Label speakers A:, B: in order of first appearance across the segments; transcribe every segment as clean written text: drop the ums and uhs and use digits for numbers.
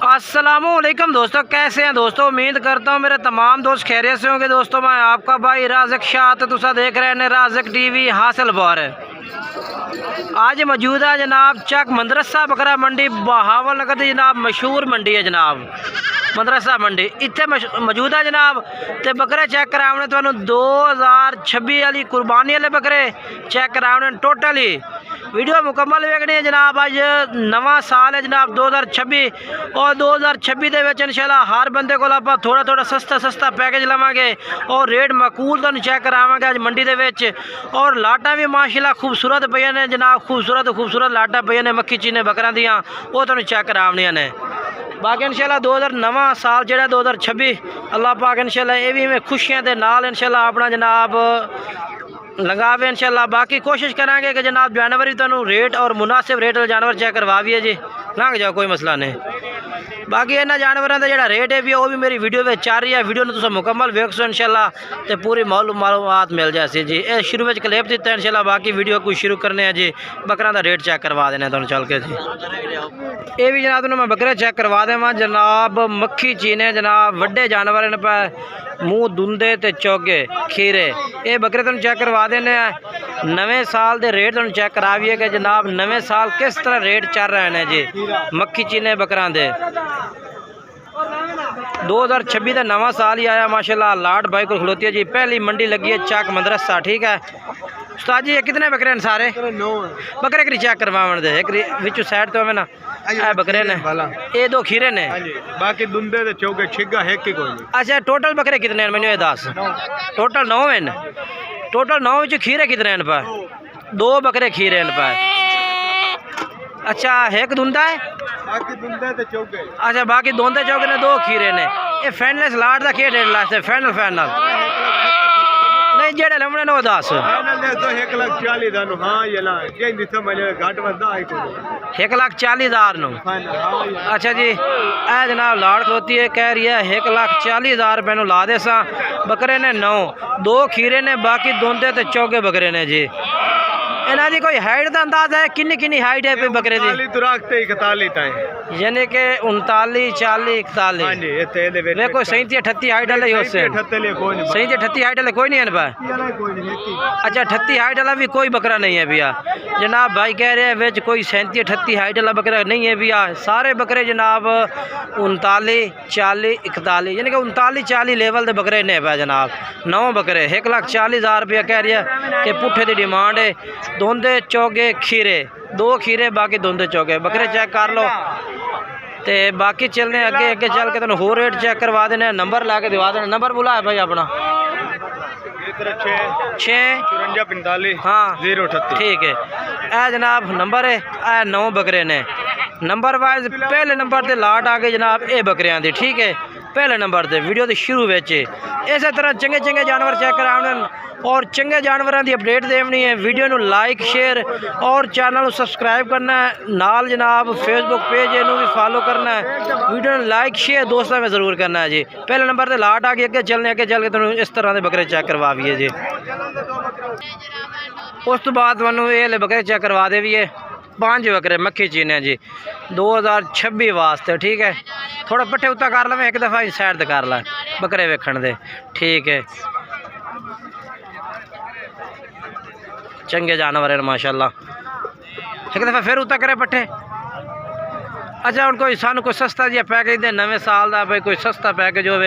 A: अस्सलामुअलैकुम दोस्तों, कैसे हैं दोस्तों। उम्मीद करता हूँ मेरे तमाम दोस्त खैरियत से होंगे। दोस्तों मैं आपका भाई राज़िक शाह, तो तुसा देख रहे हैं राज़िक टीवी हासिल बार। आज मौजूद है जनाब चक मदरसा बकरा मंडी बहावल नगर की जनाब मशहूर मंडी है जनाब मदरसा मंडी। इतने मौजूद है जनाब। तो बकरे चेक कराने तो 2026 वाली कुर्बानी वाले बकरे चेक कराने टोटल ही वीडियो मुकम्मल वेखनी है जनाब। अज नवा साल है जनाब 2026 और 2026 के इंशाल्लाह हर बंदे को आप थोड़ा थोड़ा सस्ता पैकेज लवांगे और रेट मकूल तो चेक करावांगे अज मंडी के। और लाटा भी माशाल्लाह खूबसूरत पे ने जनाब, खूबसूरत लाटा पे ने मक्खी चीने बकरा दियाँ वो तो चेक करावनियां ने। बाकी इंशाल्लाह 2009 साल जो 2026 अल्लाह पाक इंशाल्लाह ये भी मैं खुशियां दे नाल इंशाल्लाह अपना जनाब लगावे इंशाल्लाह। बाकी कोशिश करांगे कि जनाब जानवर ही तुहानू रेट और मुनासिब रेट जानवर चेक करवाइए जी, लंघ जाओ कोई मसला नहीं। बाकी इन्होंने जानवरों का जो रेट है भी वो भी मेरी वीडियो में चल रही है। वीडियो में तुम मुकम्मल वेख सो इंशाल्लाह तो पूरी मालूमात मिल जाए जी। ये शुरू में क्लिप दिता है इंशाल्लाह। बाकी वीडियो कुछ शुरू करने हैं जी, बकरा का रेट चेक करवा देना तुम चल के जी। ये भी जनाब मैं बकरे चेक करवा देव जनाब। मक्खी चीने जनाब वड्डे जानवर ने पे मूँह दुंदे ते चौगे खीरे ये बकरे तुम चेक करवा देने। नवे साल के रेट तुम चेक कराइए कि जनाब नवे साल किस तरह रेट चल रहे हैं जी मक्खी चीने बकरा दे। 2026 का नवा साल ही आया माशाल्लाह। लाट भाई को खलोती है जी। पहली मंडी लगी है चक मदरसा, ठीक है उस्ताद जी। ये कितने बकरे हैं सारे? बकरे करी चेक करवावन दे एक विच साइड तो हमें ना ए बकरे ने ये 2 खीरे ने
B: बाकी दुंदे ते चौके छिगा है कि कोई नहीं।
A: अच्छा टोटल बकरे कितने हैं मैंने ये दस? टोटल 9 हैं। टोटल 9 विच खीरे कितने हैं पे? 2 बकरे खीरे हैं पे। अच्छा एक दुंदा है
B: बाकी दुंदे ते चौके।
A: अच्छा बाकी दोंदे चौके ने 2 खीरे ने। ये फैनलेस लाट का क्या रेट लास्ट है? फैनल नहीं जेड़े लमने ने 10
B: फाइनल दे तो 1,40,000 दानो। हां ये ला जेंदी समझ घाट वदा है कोई
A: 1,40,000 नो। अच्छा जी ए जनाब लाड़ होती है कह रही है 1,40,000 रुपये नु ला दे सा। बकरे ने 9 2 खीरे ने बाकी दोंदे ते चौके बकरे ने जी। इन्हां दी कोई हाइट का अंदाजा है किन्नी हाइट है पे बकरे दी?
B: 41 तो रखते 41 ताई यानी
A: कि 39 40 41।
B: हां जी ये ते दे
A: वे कोई 37 38 हाइट वाले हो से
B: 38 कोई नहीं
A: 37 38 हाइट वाले कोई नहीं है ना
B: कोई नहीं।
A: अच्छा 38 हाइट वाला भी कोई बकरा नहीं है भैया जनाब। भाई कह रहे हैं विच कोई 37 38 हाइट वाला बकरा नहीं है भैया। सारे बकरे जनाब 39 40 41 यानी कि 39 40 लेवल के बकरे ने है जनाब। 9 बकरे 1,40,000 रुपया कह रही है कि पुट्ठे की डिमांड है। दोंदे चौगे खीरे 2 खीरे बाकी दोंदे चौगे बकरे चेक कर लो। तो बाकी चलने अगे चल के तुम होर रेट चेक करवा देने। नंबर ला के दिवा देना। नंबर बुला है भाई अपना
B: 65445
A: हाँ
B: 038
A: ठीक है। ए जनाब नंबर है ए 9 बकरे ने नंबर वाइज पहले नंबर ते लाट आ गए जनाब ये बकरियां दी, ठीक है पहले नंबर ते वीडियो के शुरू में। इस तरह चंगे जानवर चेक कराने और चंगे जानवरों की अपडेट देनी है। वीडियो को लाइक शेयर और चैनल सब्सक्राइब करना है। नाल जनाब फेसबुक पेज इनू भी फॉलो करना है। वीडियो को लाइक शेयर दोस्तों में ज़रूर करना है जी। पहले नंबर पर लाट आ गई अगे चल के तुम इस तरह के बकरे चेक करवाइए जी। उस तो बाद तुहानू ये बकरे चेक करवा दे भी है 5 बकरे मक्खी चीने जी 2026 वास्ते, ठीक है। थोड़ा पट्ठे उत्ता कर लवें एक दफ़ा साइड ते कर ला बकरे वेखण दे, ठीक है। चंगे जानवर हैं माशाल्लाह। एक दफ़ा फिर उत्ता करे पट्ठे। अच्छा हम कोई सानू कोई सस्ता जी पैकेज दे नवे साल का भाई कोई सस्ता पैकेज हो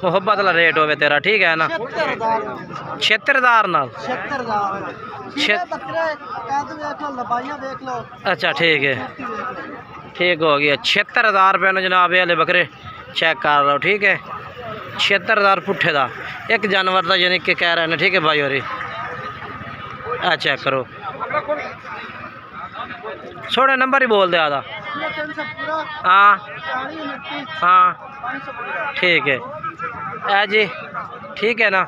A: मुहब्बत वाला रेट हो तेरा, ठीक है ना 76,000 नाल। अच्छा ठीक है ठीक हो गया 76,000 रुपये ने जनाब ये बकरे चेक कर लो, ठीक है 76,000 पुट्ठे का एक जानवर का यानी कि कह रहे हैं, ठीक है भाई। और चेक करो थोड़ा नंबर ही बोल दे आधा। हाँ हाँ ठीक है जी, ठीक है ना।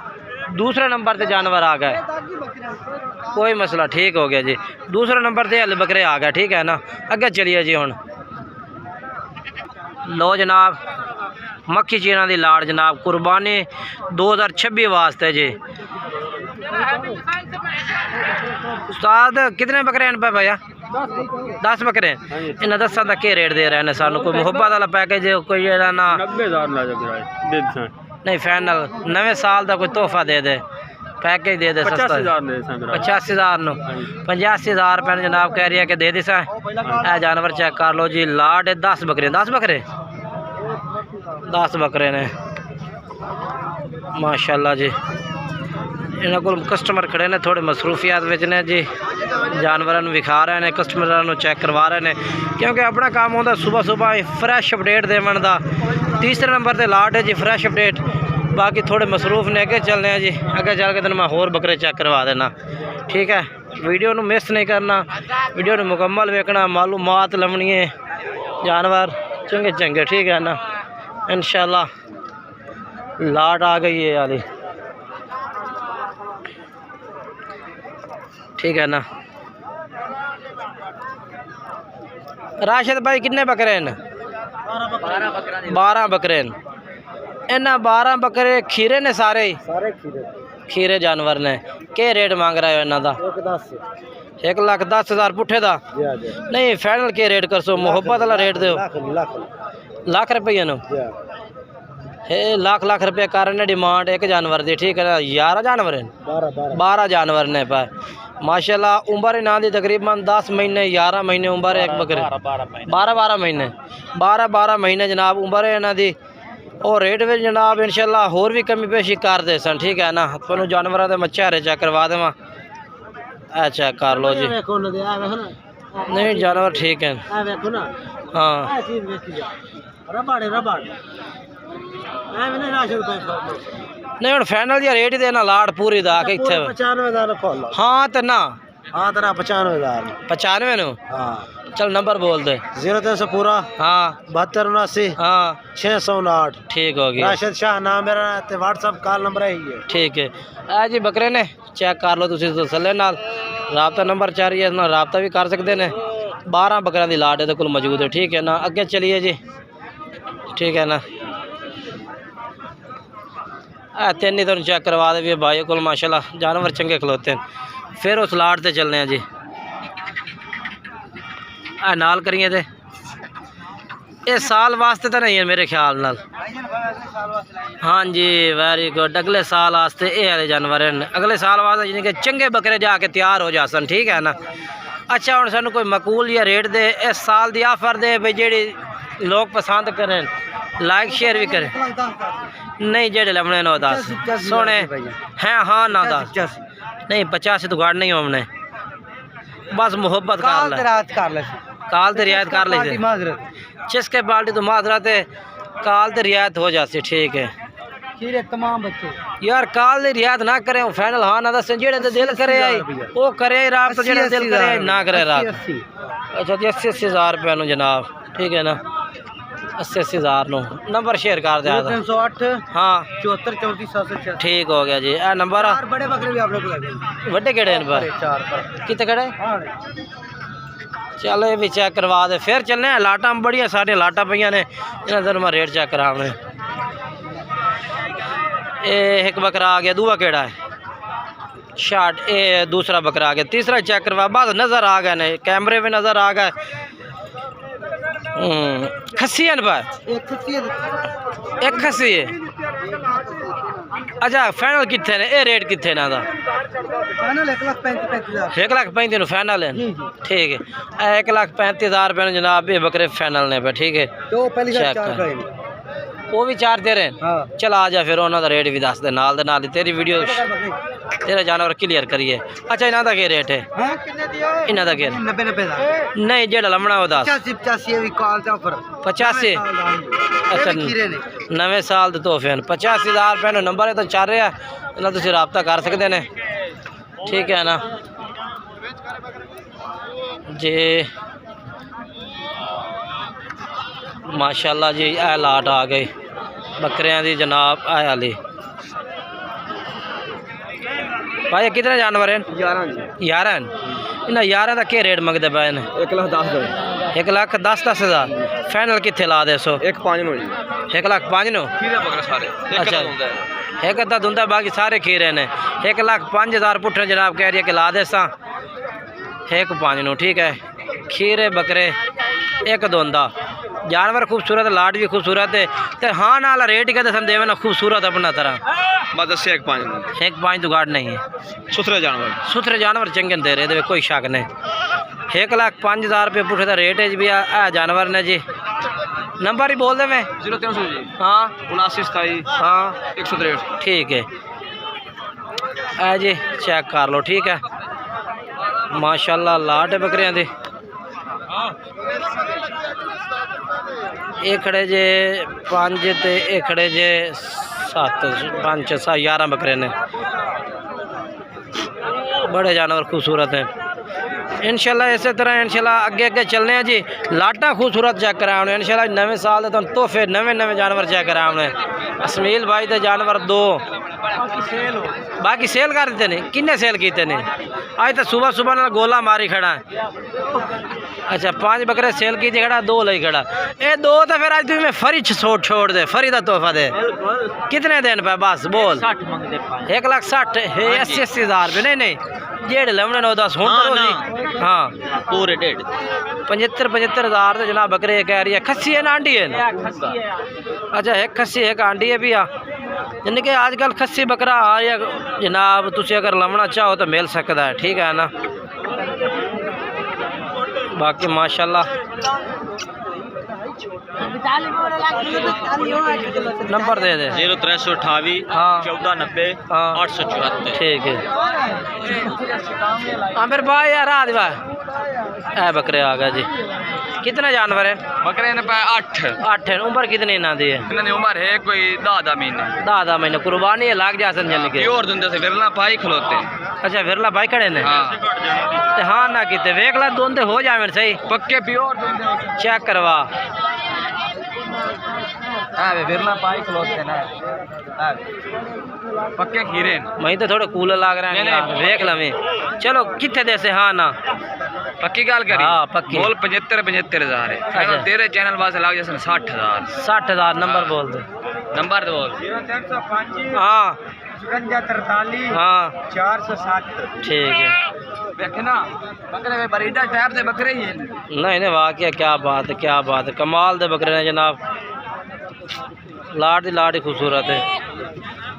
A: दूसरे नंबर पे जानवर आ गए कोई मसला, ठीक हो गया जी। दूसरे नंबर पे हल बकरे आ गए, ठीक है ना। अगे चलिए जी हुण लो जनाब मक्खी चीना की लाड़ जनाब कुर्बानी 2026 वास्ते जी। उस्ताद कितने बकरे हैं पे भैया? 10 बकरे इन्हें 10 का क्या रेट दे रहे हैं सानू? कोई मुहब्बत वाला पैकेज कोई ना
B: 90,000
A: नहीं फाइनल नवे साल का कोई तोहफा दे दे पैकेज दे दे सस्ता 85,000 नो 85,000 रुपये जनाब कह रही है कि दे दी सा जानवर चेक कर लो जी लाट है 10 बकरे 10 बकरे ने माशाल्लाह जी इन्होंने को कस्टमर खड़े ने थोड़े मसरूफियात विच ने जी जानवरों विखा रहे हैं कस्टमर चेक करवा रहे हैं क्योंकि अपना काम होता सुबह सुबह फ्रैश अपडेट देवन का। तीसरे नंबर पर लाट है जी फ्रैश अपडेट बाकी थोड़े मसरूफ ने अगे चलने हैं जी अगे चल के तेन मैं होर बकरे चेक करवा देना ठीक है। वीडियो को मिस नहीं करना वीडियो को मुकम्मल वेखना मालूमात लवनी है जानवर चंगे चंगे ठीक है ना इंशाल्लाह। लाट आ गई है वाली ठीक है ना। राशिद भाई कितने बकरे हैं? 12 बकरे इन्हें 12 बकरे खीरे ने सारे खीरे जानवर ने क्या रेट मांग रहे हो इन्हों का? 1,10,000 पुठे का नहीं फाइनल के रेट कर सो मुहब्बत वाला रेट दो लाख रुपये नो लाख रुपये कर डिमांड एक जानवर दी ठीक है ना। 11 जानवर हैं 12 जानवर ने पर माशाल्लाह उम्र इन्हों की तकरीबन 10 महीने 11 महीने उम्र है एक बकरे 12 महीने जनाब उम्र है इन्हों की और रेट में जनाब इंशाल्लाह होर भी कमी पेशी कर दे सन ठीक है ना। थोड़ा जानवर के मैं चेहरे चेक करवा देवा चेक कर लो जी नहीं जानवर ठीक है हाँ नहीं हम फाइनल या रेट देना लाट पूरी दा के इत्थे
B: 95,000
A: हाँ तो ना
B: हाँ तेरा 95,000
A: 95 नो
B: हाँ
A: चल नंबर बोल दे
B: 0300 पूरा
A: हाँ
B: 7279
A: हाँ
B: 609
A: ठीक हो गया
B: राशिद शाह नाम मेरा ते व्हाट्सएप कॉल नंबर है ये
A: ठीक है आ जी बकरे ने चेक कर लो तुसी तसल्ले नाल राबता नंबर चार है ना राबता भी कर सकते हैं 12 बकरियां दी लाट इहदे कोल मौजूद है ठीक है ना। अगे चलिए जी ठीक है ना तीन ही तुम चेक करवा दे भाई को माशाल्लाह जानवर चंगे खलोते हैं। फिर उस लाट से चलने जी नाल करिए थे ये साल वास्ते तो नहीं है मेरे ख्याल नाल हाँ जी वेरी गुड अगले साल वास्ते ये वाले जानवर हैं अगले साल वास्ते यानी कि चंगे बकरे जाके तैयार हो जासन ठीक है ना। अच्छा हम सानू कोई मकूल या रेट दे इस साल की ऑफर दे भाई जेडी लोग पसंद करें लाइक शेयर भी करें नहीं जेडे लमने नो 10 सोने हैं हाँ ना 10 नहीं 85 तो गाड़ नहीं हमने बस मोहब्बत कर ले काल ते रियायत कर ले जिसके बाल्टी तो माजरत है काल ते रियायत हो जाती ठीक है
B: तमाम बच्चे
A: यार काल ने रियायत ना करे फाइनल हाँ ना दस जेड़े दिल करे वो करे रात तो जेड़े दिल करे ना करे रात अच्छा जी 80,000 रुपये नो जनाब ठीक है ना 80,000 नो नंबर शेयर कर दिया
B: 308
A: हाँ
B: 74
A: ठीक हो गया जी ए नंबर
B: बड़े बकरे भी आप लोग
A: वड्डे केड़े न पर
B: 4
A: कितने केड़े चलो ये भी चेक करवा दे फिर चलने लाटा बड़िया सारिया लाटा पईया ने इन्हें तेन मैं रेट चेक कराने एक बकरा आ गया दूआ केड़ा है शार्ट ये दूसरा बकरा आ गया तीसरा चेक करवा बाद नज़र आ गए ने कैमरे में नज़र आ गए खस्सी है ना एक खस्सी है अच्छा फाइनल कितने ने ये रेट कितने ना 1,35,000 फाइनल है ठीक है 1,35,000 रुपये जनाब ये बकरे फाइनल ने पे ठीक है वो भी 4 दे रहे हैं चल आ जा फिर उन्होंने रेट भी दस दे नाल तेरी वीडियो तेरा जानवर क्लियर करिए। अच्छा इन्हों का क्या रेट है इन्हों का क्या नहीं जेड़ा लमना वो 10 85 अच्छा नवे साल के तोहफे 85,000 रुपये नंबर है तो चल रहा है इन्हें तुम रबता कर सकते हैं ठीक है ना जी माशाल्लाह जी ए लाट आ गई बकरियां दी जनाब ए वाली भाई कितने जानवर हैं 11 इन्हें 11 का क्या रेट मंगते पे 1,10,000 फाइनल कितने ला दे सो 1,05,000 नो अच्छा एक अद्धा धुंदा बाकी सारे खीरे ने 1,05,000 पुट्ठे जनाब कह रही है कि ला दे सा 1,05 नो ठीक है खीरे बकरे एक दोंदा जानवर खूबसूरत लाट भी खूबसूरत है ते हाँ नाल रेट ही कहते देवे ना खूबसूरत अपना तरह
B: बस 1.5
A: एक 5 तो गाड़ नहीं है सुथरे जानवर चंगे दे रहे दे कोई शक नहीं 1,05,000 रुपये पुठे का रेट है जी भी आ जानवर ने जी नंबर ही बोल दे मैं
B: 0300 जी
A: हाँ
B: 79
A: हाँ
B: 163
A: ठीक है आ जी चेक कर लो ठीक है माशाल्लाह लाट है बकरियां दी एक खड़े जे 5 ते एक खड़े जे 7 5 6 11 बकरे ने बड़े जानवर खूबसूरत हैं इंशाल्लाह इसी तरह इंशाल्लाह आगे आगे चलने हैं जी लाटा खूबसूरत चेक कराने इंशाल्लाह नवे साल तो तोहफे नवे नवे जानवर चेक कराने असमील भाई के जानवर 2 बाकी सेल कर देते ने किन्ने सेल किए ने आज तो सुबह सुबह ना गोला मारी खड़ा है अच्छा 5 बकरे सेल की खड़ा 2 लई खड़ा ये 2 तो फिर आज तुम्हें फरी छोड़ दे फरी का तोहफा दे कितने दिन पे बस बोल 1,60,000 80,000 रुपये नहीं जेड़ लवने 9-10 हाँ
B: पूरे
A: 75,000 तो जनाब बकरे कह रही है खस्सी है ना आंडी है अच्छा एक खस्सी एक आंडी है भी यानी कि आजकल खस्सी बकरा आ या जनाब तुम अगर लवना चाहो तो मिल सकता है ठीक है ना बाकी माशाल्लाह नंबर दे दे
B: 0328
A: हाँ
B: 1490
A: हाँ
B: 874
A: ठीक है आमिर भाई यार आदि भाई ए बकरे आ गए जी कितने जानवर है
B: बकरे ने 8
A: है उम्र कितनी इन्हों की है
B: इन्होंने उम्र है कोई 10 महीने
A: 10 महीने कुर्बानी है लाग जा समझ के
B: प्योर दुंदे से विरला भाई खलोते
A: अच्छा विरला भाई खड़े ने
B: हाँ
A: हाँ ना किते वेख ला दोंदे हो जावे सही
B: पक्के प्योर दुंदे
A: चेक करवा
B: हाँ विरला भाई खलोते ना पक्के खीरे
A: मैं तो थोड़े कूल लाग रहे हैं वेख लवे चलो कितने दे से हाँ ना
B: पक्की गाल करी
A: हाँ पक्की
B: बोल 75,000 है
A: अच्छा।
B: तेरे चैनल वास्ते लाग जैसे 60,000
A: 60,000 नंबर बोल दे
B: नंबर तो बोल
A: हाँ
B: 5343
A: हाँ
B: 407
A: ठीक है
B: देखना बकरे में बरीदा टाइप से बकरे ही हैं
A: नहीं नहीं वाकई क्या बात है कमाल दे बकरे ने जनाब लाट ही खूबसूरत है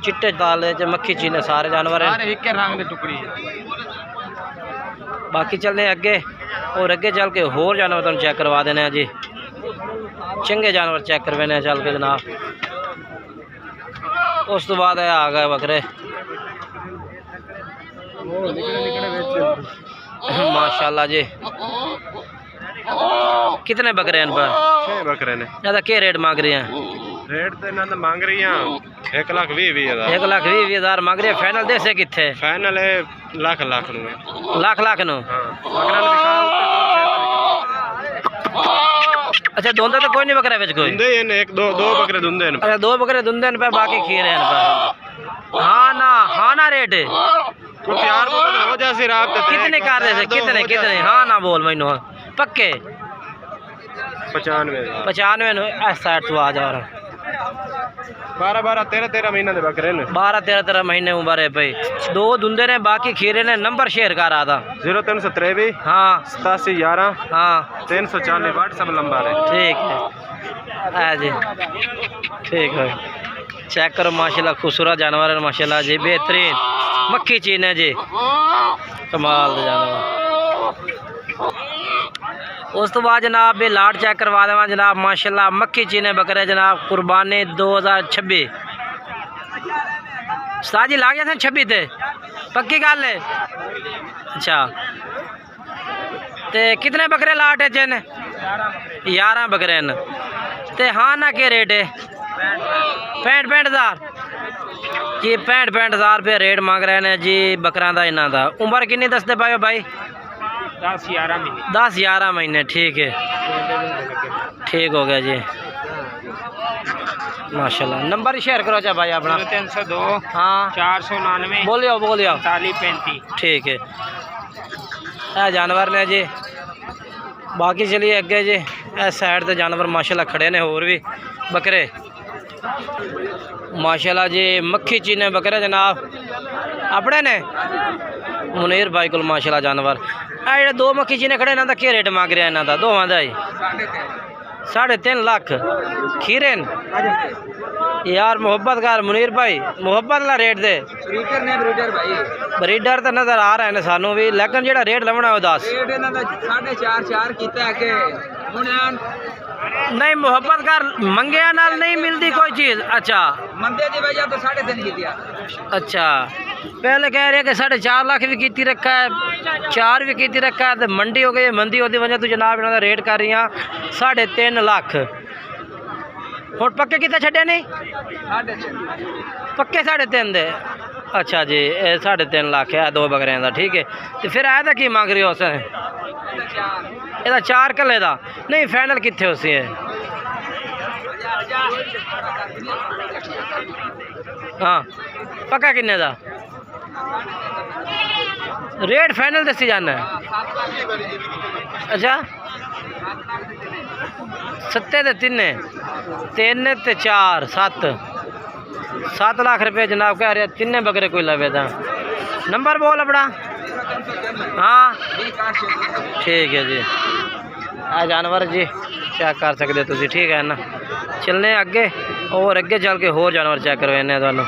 A: चिट्टे ताले च मक्खी चीने सारे जानवर हैं
B: सारे एक रंग दे टुकड़ी
A: बाकी चलने अगे और अगे चल के होर जानवर तुम चेक करवा देने जी चंगे जानवर चेक करवाने चल के जनाब उस तो बाद आ गए बकरे माशाल्लाह जी कितने बकरे हैं इन पर
B: 6 बकरे ने
A: ज़्यादा क्या रेट मांग रही हैं
B: रेट तो इन्होंने मांग रही हैं 1,20,000
A: 1,20,000 मांग रही है फाइनल दे से कितने
B: फाइनल है लाख
A: लाख नो अच्छा दोंदे तो कोई नहीं बकरा बेच कोई
B: दुंदे हैं एक दो बकरे दुंदे हैं
A: अच्छा 2 बकरे दुंदे पे बाकी खीरे हैं पर हाँ ना रेट
B: तो प्यार हो जैसे रात
A: कितने कर रहे थे कितने हाँ ना बोल मैनू पक्के 95 ऐसा तो आ जा रहा
B: 12 13 महीने दे बकरे ने
A: 12 महीने उम्र है भाई 2 दुंदे ने बाकी खीरे ने नंबर शेयर कर रहा था
B: 0323
A: हाँ
B: 8711
A: हाँ
B: 340 व्हाट्सएप नंबर है
A: ठीक है जी ठीक है चेक करो माशाल्लाह खूबसूरत जानवर है माशाल्लाह जी बेहतरीन मक्खी चीन है जी कमाल दे जानवर उस तो बाद जनाब ये लाट चेक करवा देवा जनाब माशाल्लाह मक्खी चीने बकरे जनाब कुर्बानी 2026 साजी लाग गया 26 थे पक्की गल है अच्छा ते कितने बकरे लाट है चन 11 बकरे न ते हाँ ना के रेट है 65,000 जी 65,000 रुपये रेट मांग रहे हैं जी बकरा का इन्हों का उम्र कितनी दसते पाए भाई 10-11 महीने ठीक है ठीक हो गया जी माशाल्लाह नंबर शेयर करो चाहे भाई अपना
B: 302
A: हाँ
B: 499
A: बोलियो
B: 4535
A: ठीक है जानवर ने जी बाकी चलिए अगे जी इस साइड से जानवर माशाल्लाह खड़े ने होर भी बकरे माशाल्लाह जी मक्खी चीने बकरे जनाब अपने ने मुनीर भाई को माशाल्लाह जानवर ਆ ਜਿਹੜੇ ਦੋ ਮੱਖੀ ਚੀਨੇ ਖੜੇ ਇਹਨਾਂ ਦਾ ਕੀ ਰੇਟ ਮੰਗ ਰਿਹਾ ਇਹਨਾਂ ਦਾ ਦੋਵਾਂ ਦਾ ਹੀ 3.5 लाख खीरे यार मोहब्बत कर मुनीर भाई मोहब्बत ला रेट दे
C: ब्रीडर ने ब्रीडर भाई
A: ब्रीडर तो नजर आ रहे हैं सानू भी लेकिन जेड़ा रेट लवना है 10
C: रेट इन्हां दा 4.5 कीता है कि हुण
A: नहीं मोहब्बत कर मंगया नाल नहीं मिलती कोई चीज अच्छा
C: मंदे दी वजह तो 3.5 कीतिया
A: अच्छा पहले कह रहे कि 4.5 लाख भी कीती रखा है 4 भी कीती रखा है तो मंडी हो गई मंदी होती वजह तो जनाब इन्हों रेट कर रही हैं 3.5 लाख हुण पक्के कितने छड्डे नहीं पक्के 3.5 दे अच्छा जी 3.5 लाख है 2 बकरियां दा ठीक है तो फिर आया था की मांग रही हो उस ਇਹਦਾ 4 ਕਿੱਲੇ ਦਾ ਨਹੀਂ ਫਾਈਨਲ ਕਿੱਥੇ ਹੋਸੀ ਹੈ ਹਾਂ ਪੱਕਾ ਕਿੰਨੇ ਦਾ रेट फाइनल दसी जाना है अच्छा 7 ते 3 ते 4 7 लाख रुपये जनाब कह रहे 3 बकरे कोई लवे था नंबर बोल अपना हाँ ठीक है जी आ जानवर जी चेक कर सकते तुसी ठीक है ना चलने अगे और अगे चल के होर जानवर चेक करवाने तुहानू